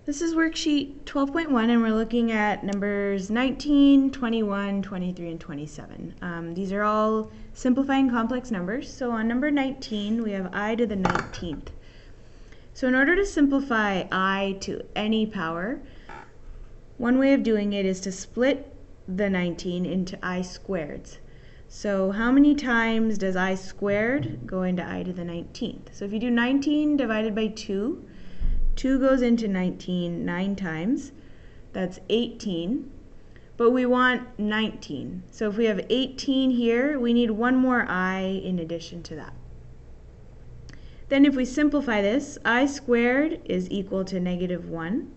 This is worksheet 12.1 and we're looking at numbers 19, 21, 23, and 27. These are all simplifying complex numbers. So on number 19 we have I to the 19th. So in order to simplify I to any power, one way of doing it is to split the 19 into I squareds. So how many times does I squared go into I to the 19th? So if you do 19 divided by 2, 2 goes into 19 9 times. That's 18. But we want 19. So if we have 18 here, we need one more I in addition to that. Then if we simplify this, I squared is equal to negative 1.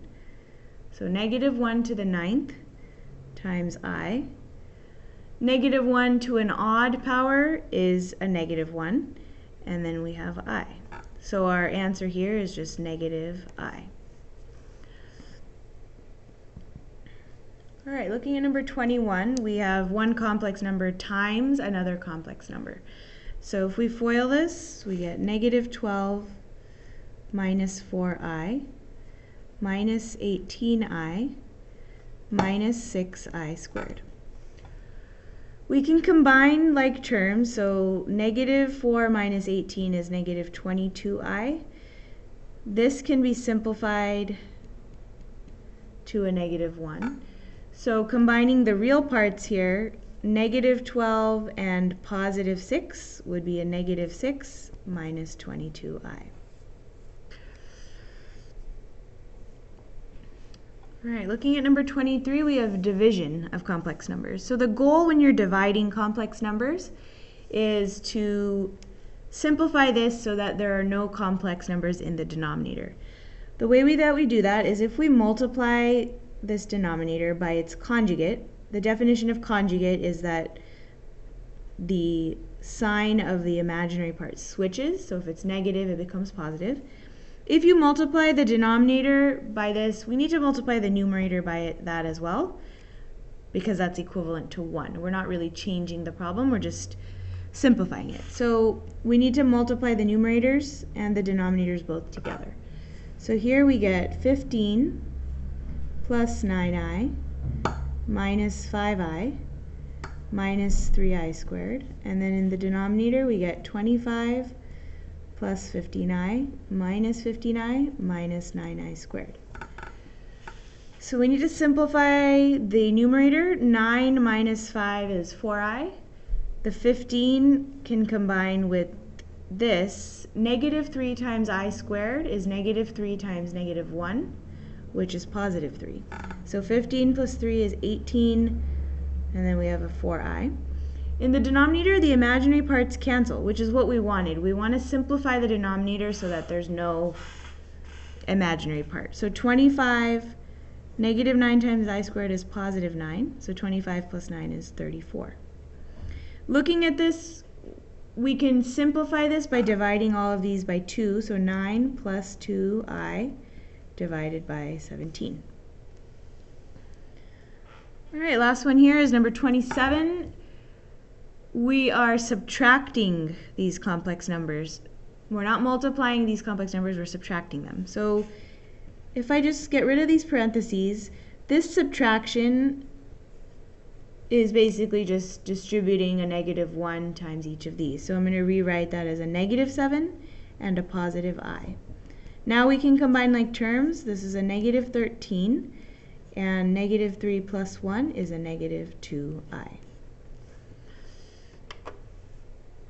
So negative 1 to the 9th times I. Negative 1 to an odd power is a negative 1. And then we have I. So our answer here is just negative I. All right, looking at number 21, we have one complex number times another complex number. So if we FOIL this, we get negative 12 minus 4I minus 18I minus 6I squared. We can combine like terms, so negative 4 minus 18 is negative 22I. This can be simplified to a negative 1. So combining the real parts here, negative 12 and positive 6 would be a negative 6 minus 22I. All right, looking at number 23, we have division of complex numbers. So the goal when you're dividing complex numbers is to simplify this so that there are no complex numbers in the denominator. The way that we do that is if we multiply this denominator by its conjugate. The definition of conjugate is that the sign of the imaginary part switches. So if it's negative, it becomes positive. If you multiply the denominator by this, we need to multiply the numerator by that as well, because that's equivalent to 1. We're not really changing the problem, we're just simplifying it. So we need to multiply the numerators and the denominators both together. So here we get 15 plus 9I minus 5I minus 3I squared. And then in the denominator we get 25 plus 15I minus 15I minus 9I squared. So we need to simplify the numerator. 9 minus 5 is 4I. The 15 can combine with this. Negative 3 times I squared is negative 3 times negative 1, which is positive 3. So 15 plus 3 is 18, and then we have a 4I. In the denominator, the imaginary parts cancel, which is what we wanted. We want to simplify the denominator so that there's no imaginary part. So 25, negative 9 times I squared is positive 9. So 25 plus 9 is 34. Looking at this, we can simplify this by dividing all of these by 2. So 9 plus 2I divided by 17. All right, last one here is number 27. We are subtracting these complex numbers. We're not multiplying these complex numbers, we're subtracting them. So if I just get rid of these parentheses, this subtraction is basically just distributing a negative 1 times each of these. So I'm going to rewrite that as a negative 7 and a positive I. Now we can combine like terms. This is a negative 13, and negative 3 plus 1 is a negative 2I.